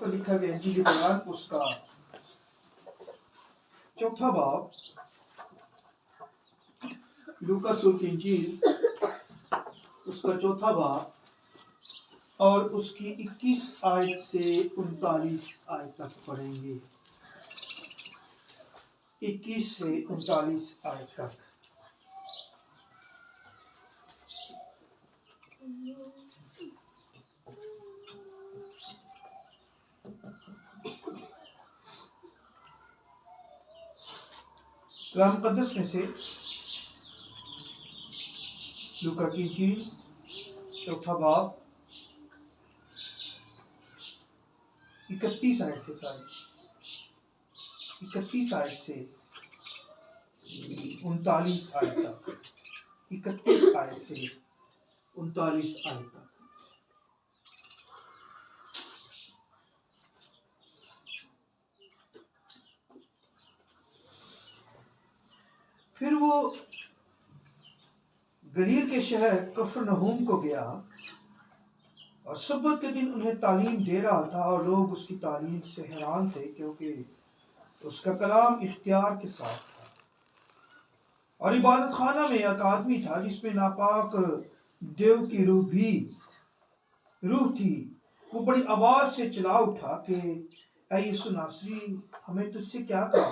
لکھا گیا انجیل قرآن اس کا 4 باب، لوکا رسول کی انجیل اس کا 4 باب اور اس کی 21 آیت سے 39 آیت تک پڑھیں گے۔ 21 سے 39 آیت تک۔ کلام مقدس میں سے لوکا کی انجیل 4 باب 31 آیت سے 31 آیت سے 39 آیت تک، 31 آیت سے 39 آیت تک۔ پھر وہ گلیل کے شہر کفرنہوم کو گیا اور سبت کے دن انہیں تعلیم دے رہا تھا، اور لوگ اس کی تعلیم سے حیران تھے کیونکہ اس کا کلام اختیار کے ساتھ تھا۔ اور عبادت خانہ میں ایک آدمی تھا جس میں ناپاک دیو کی روح تھی۔ وہ بڑی آواز سے چلا اٹھا کہ اے یسوع ناصری، ہمیں تجھ سے کیا کہا؟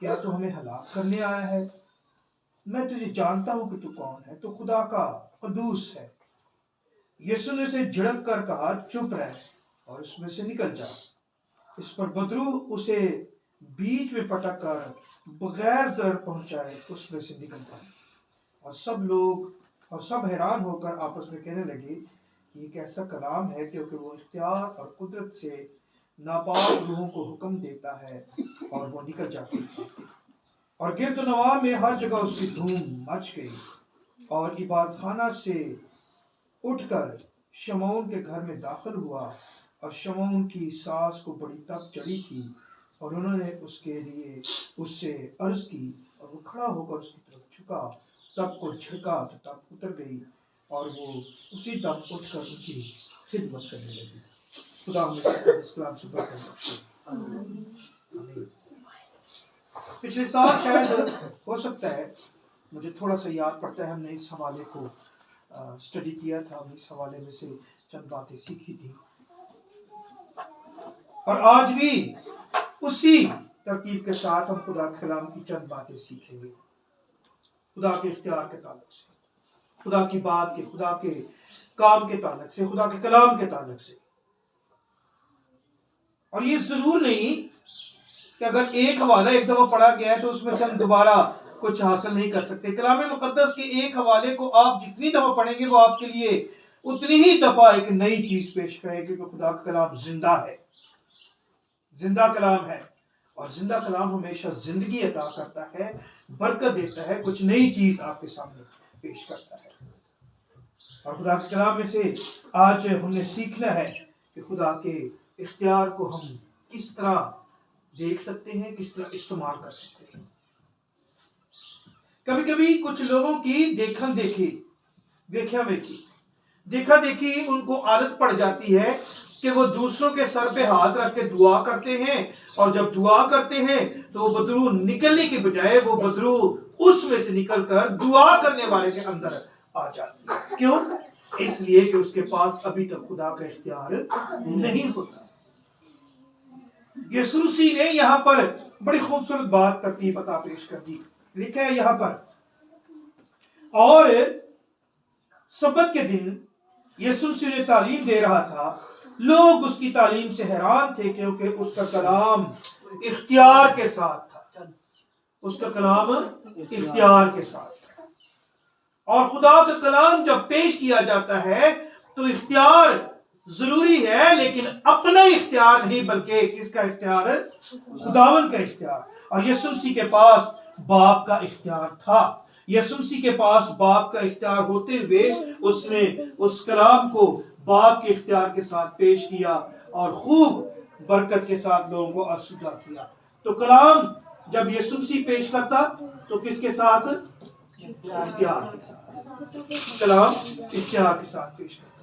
کیا تو ہمیں ہلاک کرنے آیا ہے؟ میں تجھے جانتا ہوں کہ تو کون ہے، تو خدا کا قدوس ہے۔ یسوع نے اسے جھڑک کر کہا، چپ رہ اور اس میں سے نکل جا۔ اس پر بدرو اسے بیچ میں پٹک کر بغیر ضرر پہنچائے اس میں سے نکل پڑا، اور سب حیران ہو کر آپس میں کہنے لگے کہ یہ کیسا کلام ہے، کیونکہ وہ اختیار اور قدرت سے ناپاک روحوں کو حکم دیتا ہے اور وہ نکل جاتی ہے۔ اور گرد و نواح میں ہر جگہ اس کی دھوم مچ گئی، اور عبادت خانہ سے اٹھ کر شمعون کے گھر میں داخل ہوا، اور شمعون کی ساس کو بڑی تپ چڑھی تھی، اور انہوں نے اس سے عرض کی، اور وہ کھڑا ہو کر اس کی طرف جھکا، تب کو جھڑکا تو تب اتر گئی، اور وہ اسی دم اٹھ کر ان کی خدمت کرنے لگی۔ خدا ہمیں اس کلام سے برکت بخشے۔ آمین۔ پچھلے سال شاید ہو سکتا ہے، مجھے تھوڑا سا یاد پڑتا ہے، ہم نے اس حوالے کو اسٹڈی کیا تھا، ہم اس حوالے میں سے چند باتیں سیکھی تھی، اور آج بھی اسی ترتیب کے ساتھ ہم خدا کے کلام کی چند باتیں سیکھیں گے، خدا کے اختیار کے تعلق سے، خدا کی بات کے، خدا کے کام کے تعلق سے، خدا کے کلام کے تعلق سے۔ اور یہ ضرور نہیں کہ اگر ایک حوالہ ایک دفعہ پڑھا گیا ہے تو اس میں سے ہم دوبارہ کچھ حاصل نہیں کر سکتے۔ کلام مقدس کے ایک حوالے کو آپ جتنی دفعہ پڑھیں گے وہ آپ کے لیے اتنی ہی دفعہ ایک نئی چیز پیش کرے، کیونکہ خدا کا کلام زندہ ہے، زندہ کلام ہے، اور زندہ کلام ہمیشہ زندگی عطا کرتا ہے، برکت دیتا ہے، کچھ نئی چیز آپ کے سامنے پیش کرتا ہے۔ اور خدا کے کلام میں سے آج ہم نے سیکھنا ہے کہ خدا کے اختیار کو ہم کس طرح دیکھ سکتے ہیں، کس طرح استعمال کر سکتے ہیں۔ کبھی کبھی کچھ لوگوں کی دیکھا دیکھی ان کو عادت پڑ جاتی ہے کہ وہ دوسروں کے سر پہ ہاتھ رکھ کے دعا کرتے ہیں، اور جب دعا کرتے ہیں تو وہ بدرو نکلنے کے بجائے وہ بدرو اس میں سے نکل کر دعا کرنے والے کے اندر آ جاتی ہے۔ کیوں؟ اس لیے کہ اس کے پاس ابھی تک خدا کا اختیار نہیں ہوتا۔ یسوع مسیح نے یہاں پر بڑی خوبصورت بات ترتیب عطا پیش کر دی، لکھا ہے یہاں پر، اور سبت کے دن یسوع مسیح نے تعلیم دے رہا تھا، لوگ اس کی تعلیم سے حیران تھے کیونکہ اس کا کلام اختیار کے ساتھ تھا، اس کا کلام اختیار کے ساتھ تھا۔ اور خدا کا کلام جب پیش کیا جاتا ہے تو اختیار ضروری ہے، لیکن اپنا اختیار نہیں، بلکہ کس کا اختیار؟ خداوند کا اختیار۔ اور یسوع مسیح کے پاس باپ کا اختیار تھا۔ یسوع مسیح کے پاس باپ کا اختیار ہوتے ہوئے اس نے اس کلام کو باپ کے اختیار کے ساتھ پیش کیا، اور خوب برکت کے ساتھ لوگوں کو آسودہ کیا۔ تو کلام جب یسوع مسیح پیش کرتا تو کس کے ساتھ؟ اختیار کے ساتھ۔ کلام اختیار کے ساتھ پیش کرتا تھا۔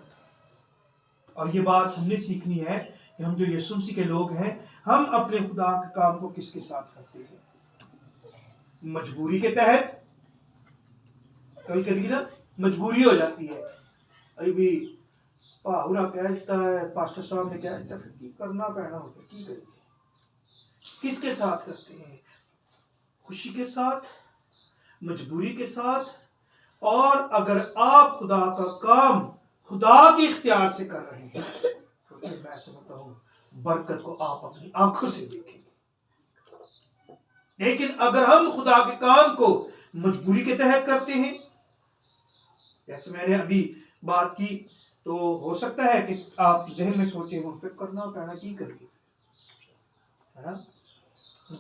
اور یہ بات ہم نے سیکھنی ہے کہ ہم جو یسوع مسیح کے لوگ ہیں، ہم اپنے خدا کے کام کو کس کے ساتھ کرتے ہیں؟ مجبوری کے تحت، کبھی کبھی نا مجبوری ہو جاتی ہے، ابھی بھی پاہورا کہتا ہے، پاسٹر صاحب نے کہتا ہے، پھر کی کرنا پینا ہوتا ہے، کی کریے؟ کس کے ساتھ کرتے ہیں؟ خوشی کے ساتھ، مجبوری کے ساتھ؟ اور اگر آپ خدا کا کام خدا کے اختیار سے کر رہے ہیں تو پھر میں سمجھتا ہوں برکت کو آپ اپنی آنکھوں سے دیکھیں گے۔ لیکن اگر ہم خدا کے کام کو مجبوری کے تحت کرتے ہیں، جیسے میں نے ابھی بات کی، تو ہو سکتا ہے کہ آپ ذہن میں سوچے ہوں پھر کرنا پینا کی کریے، ہے نا؟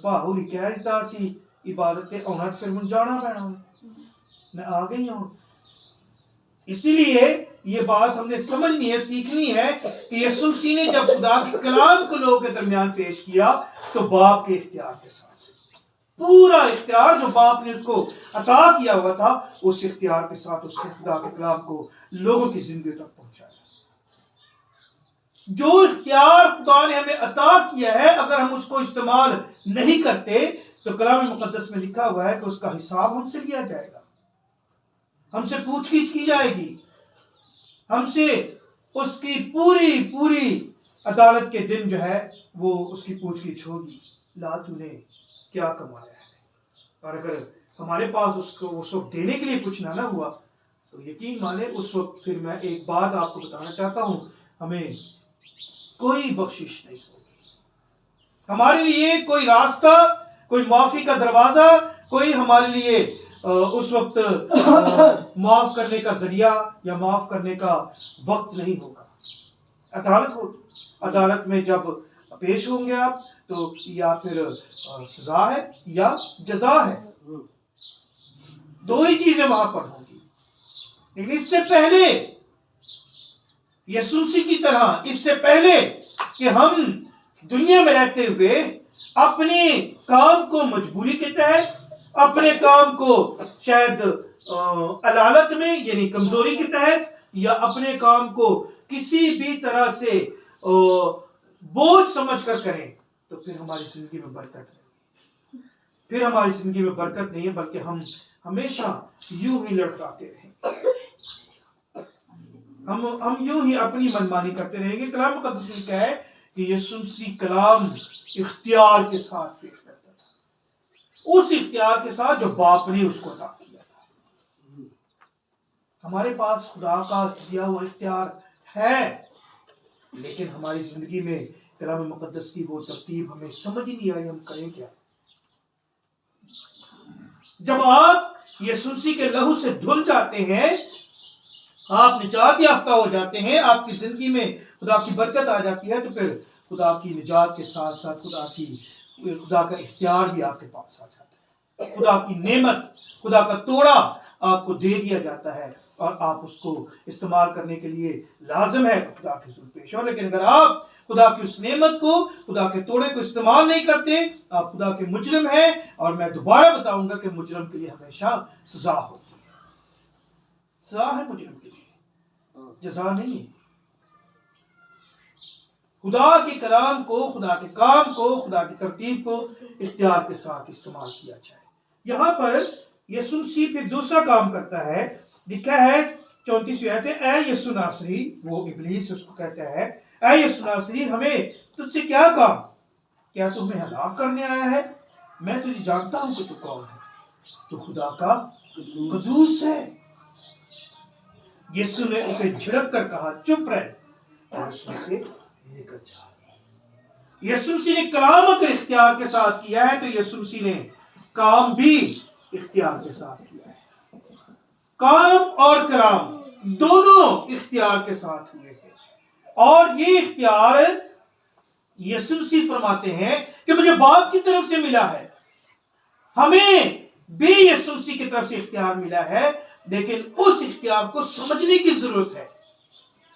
پاہوری کہتا سی عبادت ہونا پھر من جانا پینا، میں آ گئی ہوں۔ اسی لیے یہ بات ہم نے سمجھنی ہے، سیکھنی ہے کہ یسوع مسیح نے جب خدا کے کلام کو لوگوں کے درمیان پیش کیا تو باپ کے اختیار کے ساتھ، پورا اختیار جو باپ نے اس کو عطا کیا ہوا تھا، اس اختیار کے ساتھ اس نے خدا کے کلام کو لوگوں کی زندگی تک پہنچایا۔ جو اختیار خدا نے ہمیں عطا کیا ہے، اگر ہم اس کو استعمال نہیں کرتے تو کلام مقدس میں لکھا ہوا ہے کہ اس کا حساب ہم سے لیا جائے گا، ہم سے پوچھ گچھ کی جائے گی، ہم سے اس کی پوری عدالت کے دن جو ہے وہ اس کی پوچھ گچھ ہوگی، لا تو نے کیا کمایا ہے۔ اور اگر ہمارے پاس اس کو اس وقت دینے کے لیے کچھ نہ ہوا تو یقین مانے اس وقت پھر میں ایک بات آپ کو بتانا چاہتا ہوں، ہمیں کوئی بخشش نہیں ہوگی، ہمارے لیے کوئی راستہ، کوئی معافی کا دروازہ، کوئی ہمارے لیے اس وقت معاف کرنے کا ذریعہ یا معاف کرنے کا وقت نہیں ہوگا۔ عدالت ہوگی، عدالت میں جب پیش ہوں گے آپ تو یا پھر سزا ہے یا جزا ہے، دو ہی چیزیں وہاں پر ہوں گی۔ لیکن اس سے پہلے یسوع مسیح کی طرح، اس سے پہلے کہ ہم دنیا میں رہتے ہوئے اپنے کام کو مجبوری کے تحت، اپنے کام کو شاید علالت میں یعنی کمزوری کے تحت، یا اپنے کام کو کسی بھی طرح سے بوجھ سمجھ کر کریں تو پھر ہماری زندگی میں برکت نہیں ہے، پھر ہماری زندگی میں برکت نہیں ہے، بلکہ ہم ہمیشہ یوں ہی لڑکاتے رہیں، ہم یوں ہی اپنی منمانی کرتے رہیں گے۔ کلام مقدس میں کہا ہے کہ یسوع مسیح کلام اختیار کے ساتھ پیش کرتا تھا، اس اختیار کے ساتھ جو باپ نے اس کو عطا کیا تھا۔ ہمارے پاس خدا کا دیا ہوا اختیار ہے، لیکن ہماری زندگی میں کلام مقدس کی وہ ترتیب ہمیں سمجھ ہی نہیں آئی، ہم کریں کیا؟ جب آپ یسوع مسیح کے لہو سے دھل جاتے ہیں، آپ نجات یافتہ ہو جاتے ہیں، آپ کی زندگی میں خدا کی برکت آ جاتی ہے، تو پھر خدا کی نجات کے ساتھ ساتھ خدا کا اختیار بھی آپ کے پاس آ جاتا ہے، خدا کی نعمت، خدا کا توڑا آپ کو دے دیا جاتا ہے، اور آپ اس کو استعمال کرنے کے لیے لازم ہے کہ خدا کے حضور پیش ہو۔ لیکن اگر آپ خدا کی اس نعمت کو، خدا کے توڑے کو استعمال نہیں کرتے، آپ خدا کے مجرم ہیں، اور میں دوبارہ بتاؤں گا کہ مجرم کے لیے ہمیشہ سزا ہوتی ہے، سزا ہے مجرم کے لیے، جزا نہیں ہے۔ خدا کے کلام کو، خدا کے کام کو، خدا کی ترتیب کو اختیار کے ساتھ استعمال کیا جائے۔ یہاں پر یسوع مسیح پھر دوسرا کام کرتا ہے، لکھا ہے 34ویں آیت، اے یسوع ناصری، وہ ابلیس اس کو کہتا ہے، اے یسوع ناصری، ہمیں تجھ سے کیا کام؟ کیا تم ہمیں ہلاک کرنے آیا ہے؟ میں تجھے جانتا ہوں کہ تو کون ہے، تو خدا کا قدوس ہے۔ یسوع نے اسے جھڑک کر کہا، چپ رہ، اور اس میں سے نکل جا۔ یسوع مسیح نے کلام اگر اختیار کے ساتھ کیا ہے تو یسوع مسیح نے کام بھی اختیار کے ساتھ کیا ہے۔ کام اور کلام دونوں اختیار کے ساتھ ہوئے ہیں، اور یہ اختیار یسوع مسیح فرماتے ہیں کہ مجھے باپ کی طرف سے ملا ہے، ہمیں بھی یسوع مسیح کی طرف سے اختیار ملا ہے، لیکن اس اختیار کو سمجھنے کی ضرورت ہے۔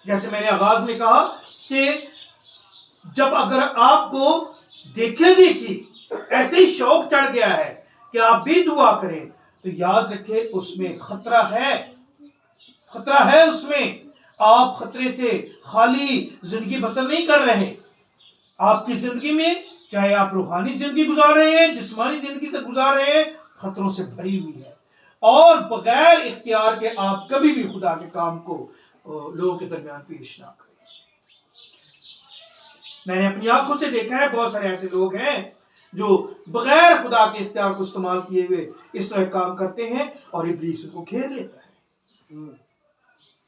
جیسے میں نے آغاز میں کہا کہ جب اگر آپ کو دیکھی ایسے ہی شوق چڑھ گیا ہے کہ آپ بھی دعا کریں، تو یاد رکھیں اس میں خطرہ ہے، خطرہ ہے اس میں، آپ خطرے سے خالی زندگی بسر نہیں کر رہے، آپ کی زندگی میں چاہے آپ روحانی زندگی گزار رہے ہیں، جسمانی زندگی سے گزار رہے ہیں، خطروں سے بھری ہوئی ہے، اور بغیر اختیار کے آپ کبھی بھی خدا کے کام کو لوگوں کے درمیان پیش نہ کریں۔ میں نے اپنی آنکھوں سے دیکھا ہے بہت سارے ایسے لوگ ہیں جو بغیر خدا کے اختیار کو استعمال کیے ہوئے اس طرح کام کرتے ہیں، اور ابلیس ان کو گھیر لیتا ہے،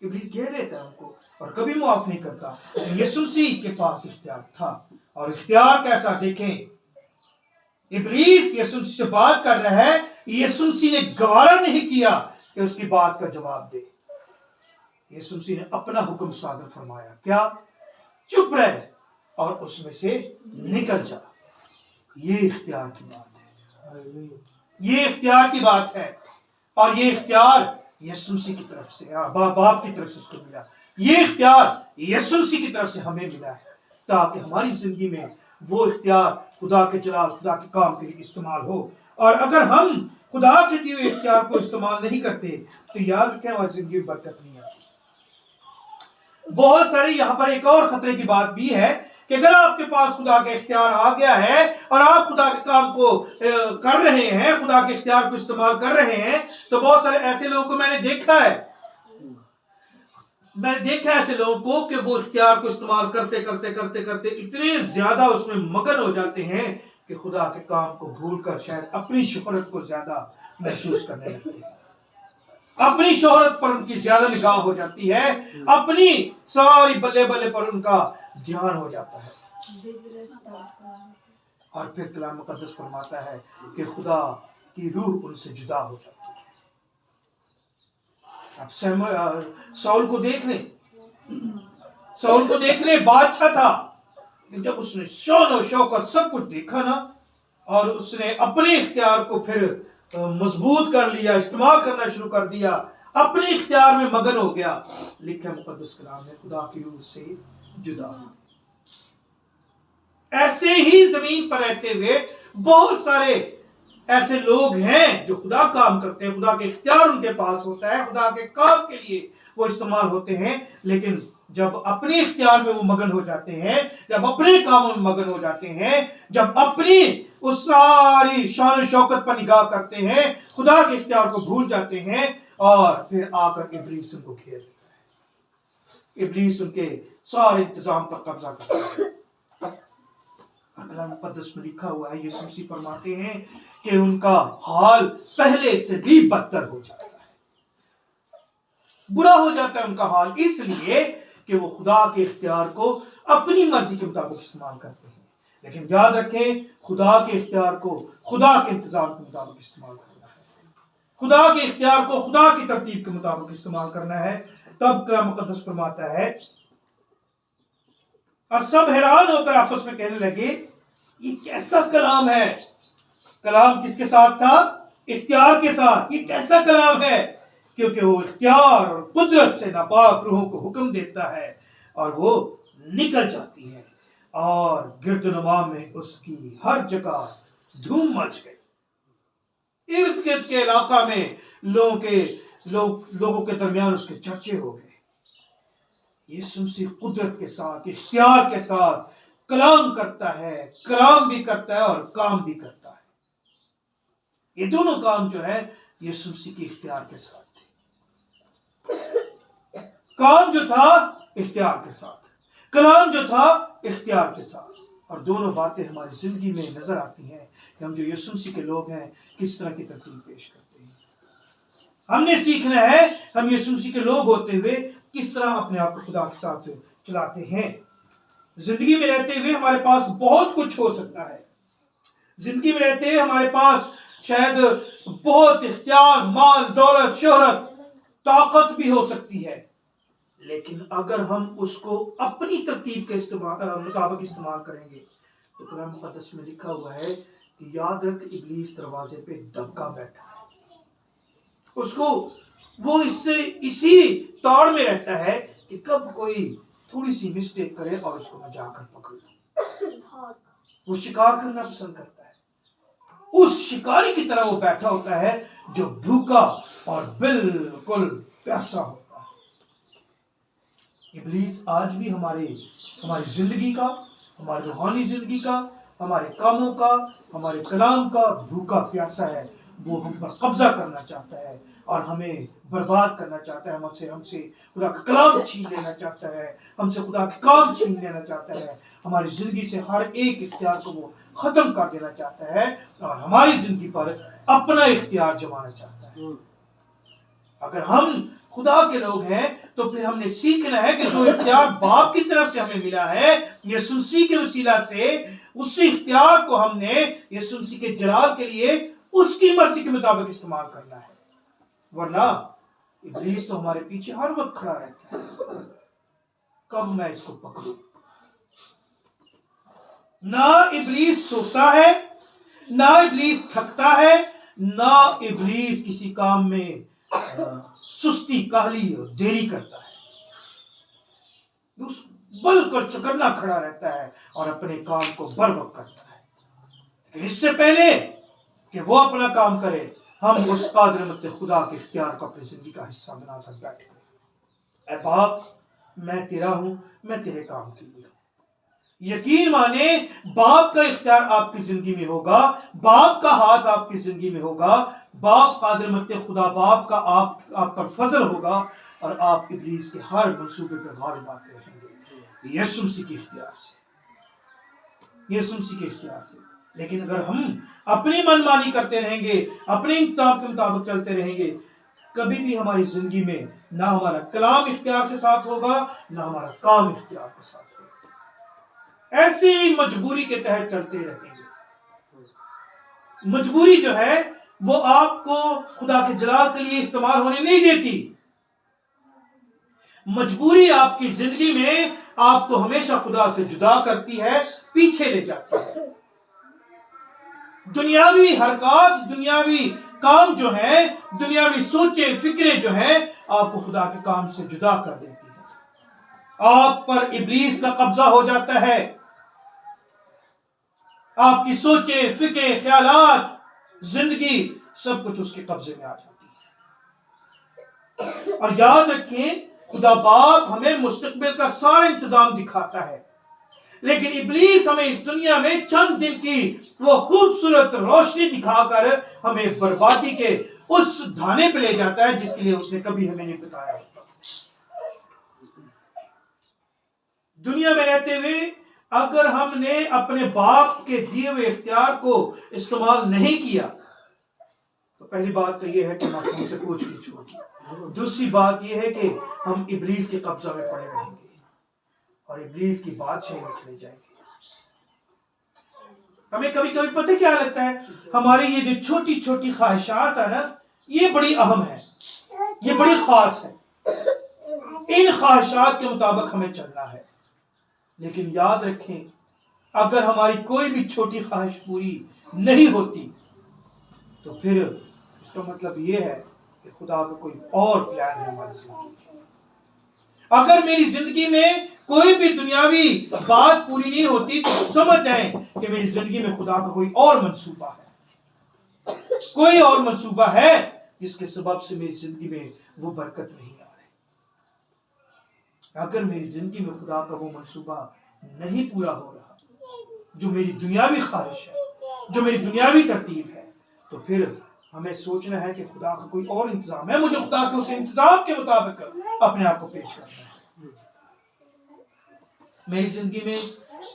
ابلیس گھیر لیتا ہے ان کو اور کبھی معاف نہیں کرتا۔ یسوع مسیح کے پاس اختیار تھا، اور اختیار کیسا دیکھیں، ابلیس یسوع مسیح سے بات کر رہا ہے، یسوع مسیح نے گوارا نہیں کیا کہ اس کی بات کا جواب دے۔ یسوع مسیح نے اپنا حکم صادر فرمایا، کیا؟ چپ رہ اور اس میں سے نکل جا۔ یہ اختیار کی بات ہے، یہ اختیار کی بات ہے، اور یہ اختیار یسوع مسیح کی طرف سے، باپ کی طرف سے اس کو ملا۔ یہ اختیار یسوع مسیح کی طرف سے ہمیں ملا ہے، تاکہ ہماری زندگی میں وہ اختیار خدا کے جلال، خدا کے کام کے لیے استعمال ہو۔ اور اگر ہم خدا کے دیے ہوئے اختیار کو استعمال نہیں کرتے تو یاد رکھیں ہماری زندگی میں برکت نہیں آتی۔ بہت سارے یہاں پر ایک اور خطرے کی بات بھی ہے کہ اگر آپ کے پاس خدا کا اختیار آ گیا ہے اور آپ خدا کے کام کو کر رہے ہیں، خدا کے اختیار کو استعمال کر رہے ہیں، تو بہت سارے ایسے لوگوں کو میں نے دیکھا ہے ایسے لوگوں کو کہ وہ اختیار کو استعمال کرتے کرتے کرتے کرتے اتنے زیادہ اس میں مگن ہو جاتے ہیں کہ خدا کے کام کو بھول کر شاید اپنی شہرت کو زیادہ محسوس کرنے لگتے ہیں، اپنی شہرت پر ان کی زیادہ نگاہ ہو جاتی ہے، اپنی ساری بلے بلے پر ان کا دھیان ہو جاتا ہے، اور پھر کلام مقدس فرماتا ہے کہ خدا کی روح ان سے جدا ہو جاتی ہے۔ اب ساؤل کو دیکھ لیں، بادشاہ تھا، جب اس نے شان و شوکت سب کچھ دیکھا نا، اور اس نے اپنے اختیار کو پھر مضبوط کر لیا، استعمال کرنا شروع کر دیا، اپنے اختیار میں مگن ہو گیا، لکھا مقدس کلام میں خدا کی روح سے جدا ہو۔ ایسے ہی زمین پر رہتے ہوئے بہت سارے ایسے لوگ ہیں جو خدا کام کرتے ہیں، خدا کے اختیار ان کے پاس ہوتا ہے، خدا کے کام کے لیے وہ استعمال ہوتے ہیں، لیکن جب اپنے اختیار میں وہ مگن ہو جاتے ہیں، جب اپنے کاموں میں مگن ہو جاتے ہیں، جب اپنی اس ساری شان و شوکت پر نگاہ کرتے ہیں، خدا کے اختیار کو بھول جاتے ہیں، اور پھر آ کر ابلیس ان کو گھیر لیتا ہے، ابلیس ان کے سارے انتظام پر قبضہ کرتا ہے۔ کلام مقدس میں لکھا ہوا ہے، یسوع مسیح فرماتے ہیں کہ ان کا حال پہلے سے بھی بدتر ہو جاتا ہے، برا ہو جاتا ہے ان کا حال، اس لیے کہ وہ خدا کے اختیار کو اپنی مرضی کے مطابق استعمال کرتے ہیں۔ لیکن یاد رکھیں، خدا کے اختیار کو خدا کے انتظام کے مطابق استعمال کرنا ہے، خدا کے اختیار کو خدا کی ترتیب کے مطابق استعمال کرنا ہے۔ تب کلام مقدس فرماتا ہے، اور سب حیران ہو کر آپس میں کہنے لگے، یہ کیسا کلام ہے؟ کلام کس کے ساتھ تھا؟ اختیار کے ساتھ۔ یہ کیسا کلام ہے؟ کیونکہ وہ اختیار اور قدرت سے ناپاک روحوں کو حکم دیتا ہے اور وہ نکل جاتی ہے، اور گرد و نما میں اس کی ہر جگہ دھوم مچ گئی، ارد گرد کے علاقہ میں لوگوں کے درمیان اس کے چرچے ہو گئے۔ یسوع مسیح قدرت کے ساتھ، اختیار کے ساتھ کلام کرتا ہے، کلام بھی کرتا ہے اور کام بھی کرتا ہے۔ یہ دونوں کام جو ہے یسوع مسیح کے اختیار کے ساتھ تھے۔ کام جو تھا اختیار کے ساتھ، کلام جو تھا اختیار کے ساتھ، اور دونوں باتیں ہماری زندگی میں نظر آتی ہیں کہ ہم جو یسوع مسیح کے لوگ ہیں کس طرح کی ترتیب پیش کرتے ہیں۔ ہم نے سیکھنا ہے ہم یسوع مسیح کے لوگ ہوتے ہوئے کس طرح اپنے آپ کو خدا کے ساتھ چلاتے ہیں۔ زندگی میں رہتے ہوئے ہمارے پاس بہت کچھ ہو سکتا ہے، زندگی میں رہتے ہوئے ہمارے پاس شاید بہت اختیار، مال، دولت، شہرت، طاقت بھی ہو سکتی ہے، لیکن اگر ہم اس کو اپنی ترتیب کے مطابق استعمال کریں گے تو قرآن مقدس میں لکھا ہوا ہے کہ یاد رکھ ابلیس دروازے پہ دبکا بیٹھا ہے، اس کو وہ اسی توڑ میں رہتا ہے کہ کب کوئی تھوڑی سی مسٹیک کرے اور اس کو میں جا کر پکڑ لوں۔ وہ شکار کرنا پسند کرتا ہے، اس شکاری کی طرح وہ بیٹھا ہوتا ہے جو بھوکا اور بالکل پیاسا ہوتا ہے۔ ابلیس آج بھی ہماری زندگی کا، ہماری روحانی زندگی کا، ہمارے کاموں کا، ہمارے کلام کا بھوکا پیاسا ہے. وہ ہم پر قبضہ کرنا چاہتا ہے اور ہمیں برباد کرنا چاہتا ہے. ہم سے خدا کا کلام چھین لینا چاہتا ہے، ہم سے خدا کا کام چھین لینا چاہتا ہے. ہماری زندگی سے ہر ایک اختیار کو وہ ختم کر دینا چاہتا ہے اور ہماری زندگی پر اپنا اختیار جمانا چاہتا ہے. اگر ہم خدا کے لوگ ہیں تو پھر ہم نے سیکھنا ہے کہ جو اختیار باپ کی طرف سے ہمیں ملا ہے یسوع مسیح کے وسیلہ سے، اسی اختیار کو ہم نے یسوع مسیح کے جلال کے لیے اس کی مرضی کے مطابق استعمال کرنا ہے. ورنہ ابلیس تو ہمارے پیچھے ہر وقت کھڑا رہتا ہے، کب میں اس کو پکڑوں. نہ ابلیس سوتا ہے، نہ ابلیس تھکتا ہے، نہ ابلیس کسی کام میں سستی، کاہلی اور دیری کرتا ہے. بل کر چکرنا کھڑا رہتا ہے اور اپنے کام کو بر وقت کرتا ہے. لیکن اس سے پہلے کہ وہ اپنا کام کرے، ہم اس قادر مطلق خدا کے اختیار کو اپنی زندگی کا حصہ بنا کر بیٹھے. اے باپ، میں تیرا ہوں، میں تیرے کام کے لیے ہوں. یقین مانے باپ کا اختیار آپ کی زندگی میں ہوگا، باپ کا ہاتھ آپ کی زندگی میں ہوگا، باپ قادر مطلق خدا باپ کا آپ پر فضل ہوگا اور آپ ابلیس کے ہر منصوبے پہ غالب آتے رہیں گے یسوع مسیح کے اختیار سے، یسوع مسیح کے اختیار سے. لیکن اگر ہم اپنی من مانی کرتے رہیں گے، اپنے انتظام کے مطابق چلتے رہیں گے، کبھی بھی ہماری زندگی میں نہ ہمارا کلام اختیار کے ساتھ ہوگا، نہ ہمارا کام اختیار کے ساتھ ہوگا. ایسی مجبوری کے تحت چلتے رہیں گے. مجبوری جو ہے وہ آپ کو خدا کے جلال کے لیے استعمال ہونے نہیں دیتی. مجبوری آپ کی زندگی میں آپ کو ہمیشہ خدا سے جدا کرتی ہے، پیچھے لے جاتی ہے. دنیاوی حرکات، دنیاوی کام جو ہیں، دنیاوی سوچیں فکریں جو ہیں، آپ کو خدا کے کام سے جدا کر دیتی ہیں. آپ پر ابلیس کا قبضہ ہو جاتا ہے. آپ کی سوچیں، فکریں، خیالات، زندگی سب کچھ اس کے قبضے میں آ جاتی ہے. اور یاد رکھیں، خدا باپ ہمیں مستقبل کا سارا انتظام دکھاتا ہے، لیکن ابلیس ہمیں اس دنیا میں چند دن کی وہ خوبصورت روشنی دکھا کر ہمیں بربادی کے اس دھانے پہ لے جاتا ہے جس کے لیے اس نے کبھی ہمیں نہیں بتایا ہوتا. دنیا میں رہتے ہوئے اگر ہم نے اپنے باپ کے دیے ہوئے اختیار کو استعمال نہیں کیا تو پہلی بات تو یہ ہے کہ ہم سے پوچھ گچھ ہوگی. دوسری بات یہ ہے کہ ہم ابلیس کے قبضہ میں پڑے رہیں گے اور ابلیس کی بادشاہی میں چلے جائیں گے. ہمیں کبھی کبھی پتہ کیا لگتا ہے، ہماری یہ جو چھوٹی چھوٹی خواہشات ہیں نا، یہ بڑی اہم ہے، یہ بڑی خاص ہے. ان خواہشات کے مطابق ہمیں چلنا ہے. لیکن یاد رکھیں، اگر ہماری کوئی بھی چھوٹی خواہش پوری نہیں ہوتی تو پھر اس کا مطلب یہ ہے کہ خدا کا کوئی اور پلان ہے ہماری زندگی میں. اگر میری زندگی میں کوئی بھی دنیاوی بات پوری نہیں ہوتی تو سمجھ جائیں کہ میری زندگی میں خدا کا کوئی اور منصوبہ ہے، کوئی اور منصوبہ ہے جس کے سبب سے میری زندگی میں وہ برکت نہیں آ رہی. اگر میری زندگی میں خدا کا وہ منصوبہ نہیں پورا ہو رہا جو میری دنیاوی خواہش ہے، جو میری دنیاوی ترتیب ہے، تو پھر ہمیں سوچنا ہے کہ خدا کا کوئی اور انتظام ہے، مجھے خدا کے اس انتظام کے مطابق اپنے آپ کو پیش کرنا ہے. میری زندگی میں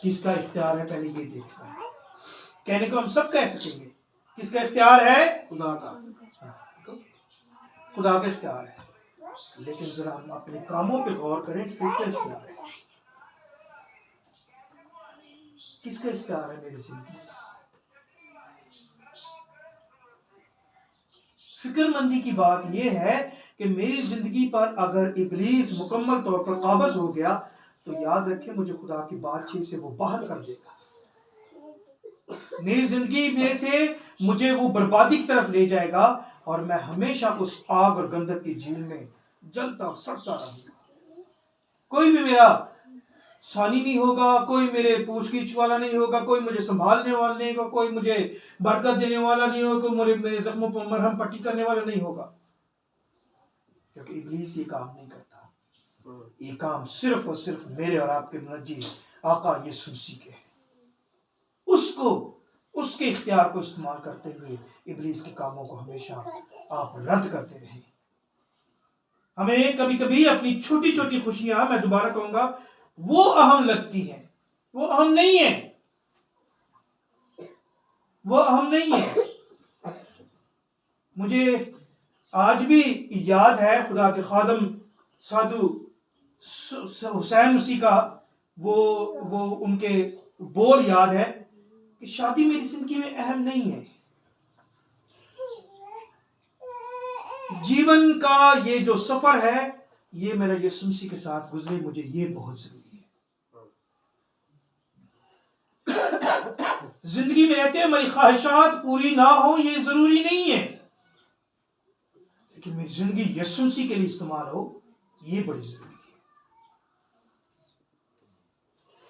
کس کا اختیار ہے، پہلے یہ دیکھنا ہے. کہنے کو ہم سب کہہ سکیں گے، کس کا اختیار ہے؟ خدا کا. خدا کا اختیار ہے. لیکن ذرا ہم اپنے کاموں پہ غور کریں کہ کس کا اختیار ہے، کس کا اختیار ہے میری زندگی میں. فکر مندی کی بات یہ ہے کہ میری زندگی پر اگر ابلیس مکمل طور پر قابض ہو گیا تو یاد رکھیں مجھے خدا کی بادشاہی سے وہ باہر کر دے گا. میری زندگی میں سے مجھے وہ بربادی کی طرف لے جائے گا اور میں ہمیشہ اس آگ اور گندک کی جھیل میں جلتا اور سڑتا رہوں گا. کوئی بھی میرا ثانی نہیں ہوگا، کوئی میرے پوچھ گچھ والا نہیں ہوگا، کوئی مجھے سنبھالنے والا نہیں ہوگا، کوئی مجھے برکت دینے والا نہیں ہوگا، کوئی میرے زخموں پر مرہم پٹی کرنے والا نہیں ہوگا. کیونکہ ابلیس یہ کام نہیں کرتا. یہ کام صرف اور صرف میرے اور آپ کے منجی آقا یسوع مسیح کے ہیں، اس کے اختیار کو استعمال کرتے ہوئے ابلیس کے کاموں کو ہمیشہ آپ رد کرتے رہیں۔ ہمیں کبھی کبھی اپنی چھوٹی چھوٹی خوشیاں، میں دوبارہ کہوں گا، وہ اہم لگتی ہیں، وہ اہم نہیں ہیں، وہ اہم نہیں ہیں۔ مجھے آج بھی یاد ہے خدا کے خادم سادھو حسین مسیح کا وہ ان کے بول یاد ہے کہ شادی میری زندگی میں اہم نہیں ہے، جیون کا یہ جو سفر ہے یہ میرا یسوع مسیح کے ساتھ گزرے، مجھے یہ بہت ضروری ہے۔ زندگی میں رہتے ہوئے میری خواہشات پوری نہ ہو یہ ضروری نہیں ہے، لیکن میری زندگی یسوع مسیح کے لیے استعمال ہو یہ بڑی ضروری ہے،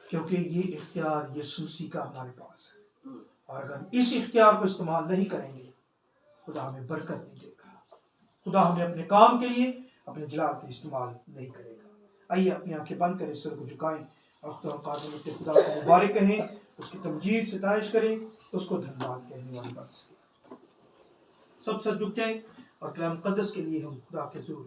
کیونکہ یہ اختیار یسوع مسیح کا ہمارے پاس ہے، اور اگر اس اختیار کو استعمال نہیں کریں گے خدا ہمیں برکت نہیں دے گا، خدا ہمیں اپنے کام کے لیے، اپنے جلال کے استعمال نہیں کرے گا۔ آئیے اپنی آنکھیں بند کریں، سر کو جھکائیں اور خدا کو مبارک کہیں، اس کی تمجید ستائش کریں، اس کو دھنیواد کہنے والی بات سے سب سر جھک جائیں اور کلام مقدس کے لیے ہم خدا کے حضور